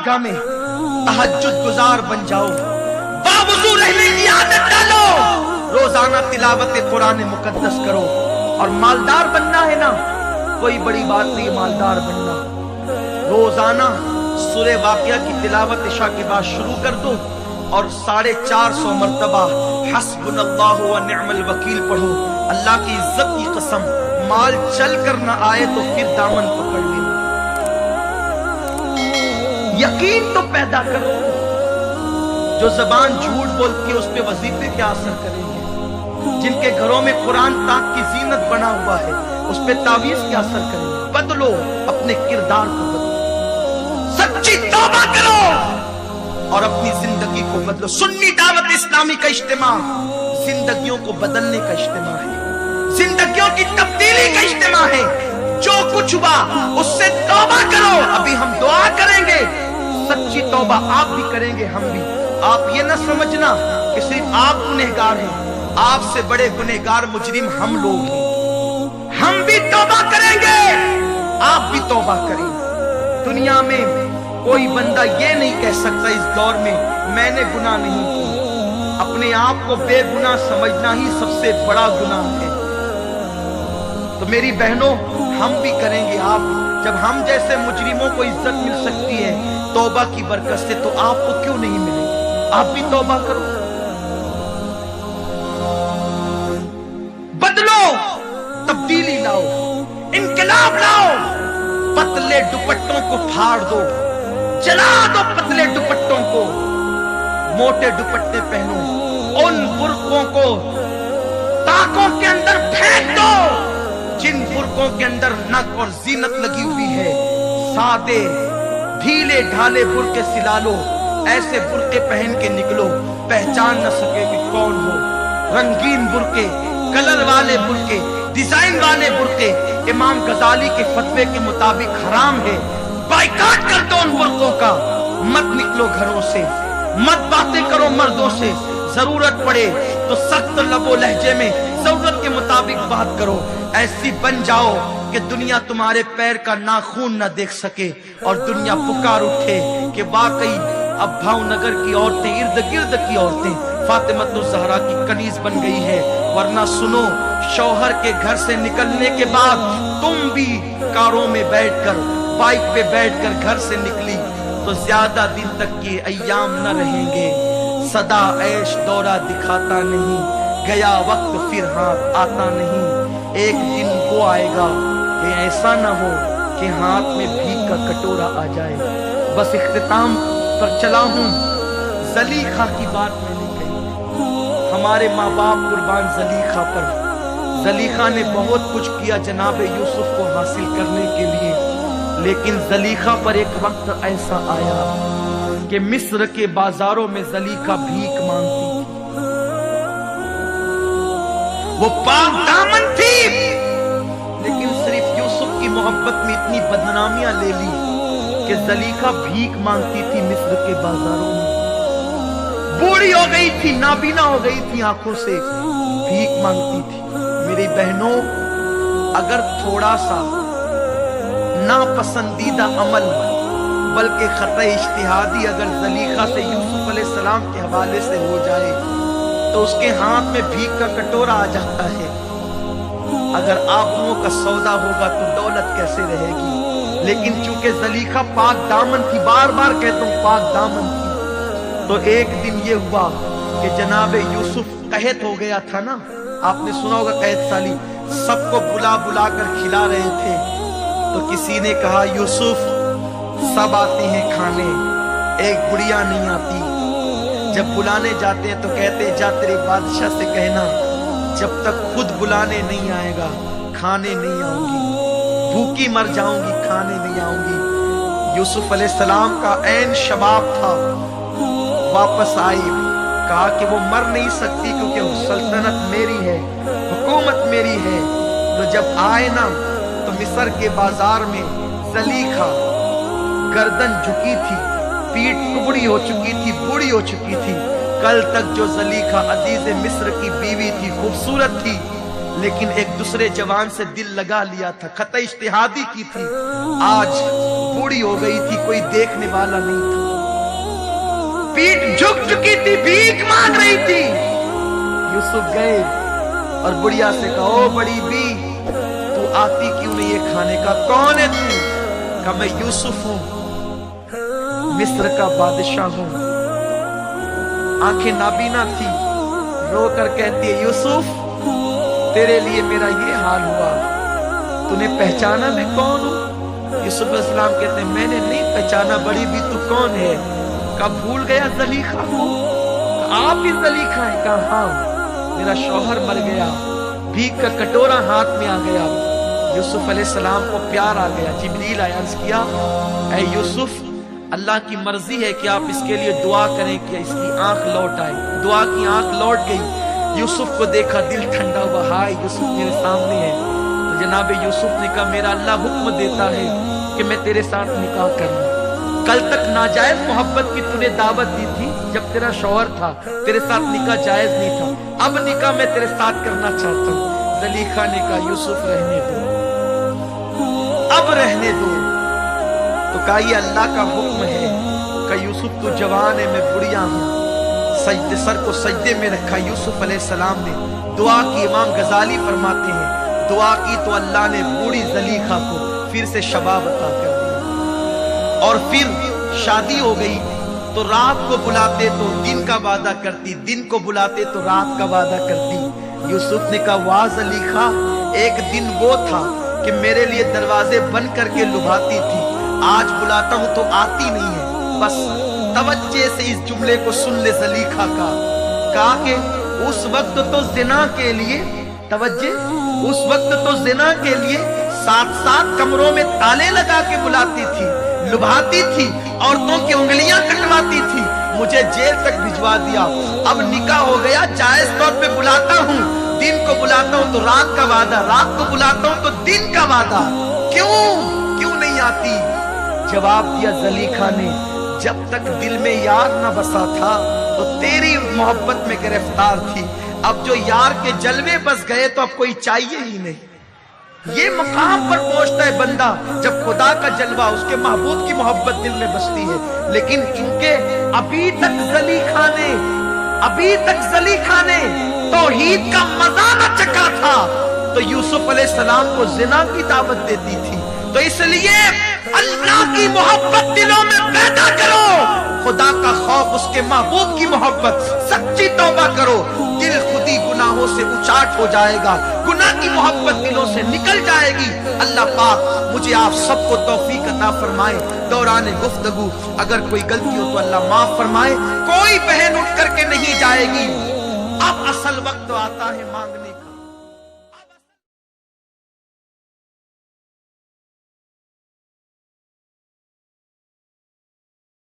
बारगाह में तहज्जुद गुजार बन जाओ, बावुज़ू रहने की आदत डालो, रोजाना तिलावत कुरान मुकद्दस करो। और मालदार बनना है ना, कोई बड़ी बात नहीं मालदार बनना। रोजाना सूरह वाक़िया की तिलावत इशा के बाद शुरू कर दो और 450 मरतबा हस्बुनल्लाहु व निअमल वकील पढ़ो। अल्लाह की इज्जत की कसम, माल चल कर ना आए तो फिर दामन पकड़ लेना। यकीन तो पैदा करो। जो जबान झूठ बोलती है उस पे वजीफे क्या असर करेंगे? जिनके घरों में कुरान ताक की जीनत बना हुआ है उस पे तावीज क्या असर करेंगे? बदलो, अपने किरदार को बदलो, सच्ची तौबा करो और अपनी जिंदगी को बदलो। सुन्नी दावत इस्लामी का इज्तिमा जिंदगियों को बदलने का इज्तिमा है, जिंदगियों की तब्दीली का इज्तिमा है। जो कुछ हुआ उससे तौबा करो। अभी हम दुआ करेंगे, सच्ची तौबा आप भी करेंगे, हम भी। आप ये न समझना कि सिर्फ आप गुनहगार हैं, आपसे बड़े गुनहगार मुजरिम हम लोग हैं। हम भी तौबा करेंगे, आप भी तौबा करें। दुनिया में कोई बंदा ये नहीं कह सकता इस दौर में मैंने गुनाह नहीं किया। अपने आप को बेगुनाह समझना ही सबसे बड़ा गुनाह है। तो मेरी बहनों, हम भी करेंगे, आप भी। जब हम जैसे मुजरिमों को इज्जत मिल सकती है तौबा की बरकत से, तो आपको क्यों नहीं मिलेगी? आप भी तौबा करो, बदलो, तब्दीली लाओ, इनकलाब लाओ। पतले दुपट्टों को फाड़ दो, जला दो पतले दुपट्टों को, मोटे दुपट्टे पहनो। उन बुर्कों को ताकों के अंदर फेंक दो जिन बुर्कों के अंदर नक और जीनत लगी हुई है। सादे ढीले ढाले बुर्के सिला लो, ऐसे बुर्के पहन के निकलो, पहचान न सके कि कौन हो। रंगीन बुर्के, कलर वाले बुर्के, डिजाइन वाले बुर्के इमाम गजाली के फतवे के मुताबिक हराम है। बाइकाट कर दो उन बुर्कों का। मत निकलो घरों से, मत बातें करो मर्दों से। जरूरत पड़े तो सख्त लबो लहजे में जरूरत के मुताबिक बात करो। ऐसी बन जाओ कि दुनिया तुम्हारे पैर का नाखून न देख सके और दुनिया पुकार उठे कि वाकई अब भावनगर की औरतें, इर्द गिर्द की औरतें फातिमतुल ज़हरा की कनीज बन गई है। वरना सुनो, शौहर के घर से निकलने के बाद तुम भी कारों में बैठकर, बाइक पे बैठकर घर से निकली तो ज्यादा दिन तक ये अय्याम न रहेंगे। सदा ऐश दौरा दिखाता नहीं, गया वक्त फिर हाथ आता नहीं। एक दिन वो आएगा कि ऐसा न हो कि हाथ में भीख का कटोरा आ जाए। बस इख्तिताम पर चला हूं, ज़लीखा की बात मैंने कही। हमारे माँ बाप कुर्बान ज़लीखा पर। ज़लीखा ने बहुत कुछ किया जनाब यूसुफ को हासिल करने के लिए, लेकिन ज़लीखा पर एक वक्त ऐसा आया कि मिस्र के बाजारों में ज़लीखा भीख मांगती थी। वो पाक दामन थी, लेकिन सिर्फ यूसुफ की मोहब्बत में इतनी बदनामियां ले ली कि ज़लीखा भीख मांगती थी मिस्र के बाजारों में। बूढ़ी हो गई थी, नाबीना हो गई थी, आंखों से भीख मांगती थी। मेरी बहनों, अगर थोड़ा सा नापसंदीदा अमल बल्कि खता इज्तिहादी अगर ज़लीखा से यूसुफ अलैहिस्सलाम के हवाले से हो जाए तो उसके हाथ में भीख का कटोरा आ जाता है। अगर आबरुओं का सौदा होगा तो दौलत कैसे रहेगी? लेकिन चूंकि ज़लीखा पाक दामन थी, बार बार कहता हूं पाक दामन थी, तो एक दिन ये हुआ कि जनाब यूसुफ कहत हो गया था ना, आपने सुना होगा कहत साली, सबको बुला बुला कर खिला रहे थे। तो किसी ने कहा यूसुफ सब आते हैं खाने, एक बुढ़िया नहीं आती। जब बुलाने जाते हैं तो कहते हैं जा तेरे बादशाह से कहना जब तक खुद बुलाने नहीं आएगा खाने नहीं आऊंगी, भूखी मर जाऊंगी, खाने नहीं आऊंगी। यूसुफ अलैहिस्सलाम का ऐन शबाब था, वापस आई, कहा कि वो मर नहीं सकती क्योंकि सल्तनत मेरी है, हुकूमत मेरी है। तो जब आए ना तो मिस्र के बाजार में ज़लीखा गर्दन झुकी थी, पीठ कुबड़ी हो चुकी थी, बूढ़ी हो चुकी थी। कल तक जो ज़लीखा अजीज मिस्र की बीवी थी, खूबसूरत थी, لیکن ایک دوسرے جوان سے دل لگا لیا تھا، خطا اجتہادی کی تھی، آج بوڑھی ہو گئی تھی، کوئی دیکھنے والا نہیں تھا، پیٹ جھک چکی تھی، بھیک مانگ رہی تھی۔ یوسف گئے اور بڑھیا سے کہا، او بڑی بی، تو آتی کیوں نہیں یہ کھانے کا؟ کون ہے تو؟ کہا میں یوسف ہوں، مصر کا بادشاہ ہوں۔ آنکھیں نابینا تھی، رو کر کہتی ہے، یوسف تیرے لیے میرا یہ حال ہوا، تو نے پہچانا میں کون ہوں؟ یوسف علیہ السلام کہتے ہیں، میں نے نہیں پہچانا بڑی بھی، تو کون ہے؟ کہا بھول گیا زلیخا کو؟ آپ ہی زلیخا ہے؟ کہا ہاں، میرا شوہر مر گیا، بھیک کا کٹورا ہاتھ میں آ گیا۔ یوسف علیہ السلام کو پیار آ گیا، جبریل آیا، عرض کیا، اے یوسف اللہ کی مرضی ہے کہ آپ اس کے لیے دعا کریں کہ اس کی آنکھ لوٹ آئے۔ دعا کی آنکھ لوٹ گئی، یوسف کو دیکھا، دل ٹھنڈا ہوا، ہائے یوسف میرے سامنے ہے۔ تو جناب یوسف نے کہا، میرا اللہ حکم دیتا ہے کہ میں تیرے ساتھ نکاح کروں۔ کل تک ناجائز محبت کی تو نے دعوت دی تھی، جب تیرا شوہر تھا تیرے ساتھ نکاح جائز نہیں تھا، اب نکاح میں تیرے ساتھ کرنا چاہتا ہوں۔ زلیخا نے کہا، یوسف رہنے دو، اب رہنے دو۔ تو کہا یہ اللہ کا حکم ہے۔ کہ یوسف تو جوان ہے، میں بڑھیا ہوں۔ سجدے، سر کو سجدے میں رکھا یوسف علیہ السلام نے، دعا کی۔ امام غزالی فرماتے ہیں، دعا کی تو اللہ نے بوڑھی زلیخا کو پھر سے شباب عطا کر دیا، اور پھر شادی ہو گئی۔ تو رات کو بلاتے تو دن کا وعدہ کرتی، دن کو بلاتے تو رات کا وعدہ کرتی۔ یوسف نے کہا، واہ زلیخا، ایک دن وہ تھا کہ میرے لیے دروازے بند کر کے لبھاتی تھی، آج بلاتا ہوں تو آتی نہیں ہے۔ بس توجہ سے اس جملے کو سن لے زلیخا کا۔ کہا کہ اس وقت تو زنا کے لیے، توجہ، اس وقت تو زنا کے لیے 7 کمروں میں تالے لگا کے بلاتی تھی، لبھاتی تھی، عورتوں کی انگلیاں کٹواتی تھی، مجھے جیل تک بھجوا دیا۔ اب نکاح ہو گیا، جائز طور پہ بلاتا ہوں، دن کو بلاتا ہوں تو رات کا وعدہ، رات کو بلاتا ہوں تو دن کا وعدہ، کیوں نہیں آتی؟ جواب دیا زلیخا نے، جب تک دل میں یار نہ بسا تھا تو تیری محبت میں گرفتار تھی، اب جو یار کے جلوے بس گئے تو اب کوئی چاہیے ہی نہیں۔ یہ مقام پر پہنچتا ہے بندہ جب خدا کا جلوہ، اس کے محبوب کی محبت دل میں بستی ہے۔ لیکن ان کے ابھی تک زلیخا نے توحید کا مزہ نہ چکھا تھا، تو یوسف علیہ السلام کو زنا کی دعوت دیتی تھی۔ تو اس لیے اللہ کی محبت دلوں میں پیدا کرو، خدا کا خوف، اس کے محبوب کی محبت، سچی توبہ کرو، دل خودی گناہوں سے اچاٹ ہو جائے گا، گناہ کی محبت دلوں سے نکل جائے گی۔ اللہ پاک مجھے آپ سب کو توفیق عطا فرمائے۔ دوران گفتگو اگر کوئی غلطی ہو تو اللہ معاف فرمائے۔ کوئی بہن اٹھ کر کے نہیں جائے گی، اب اصل وقت آتا ہے مانگنے کا۔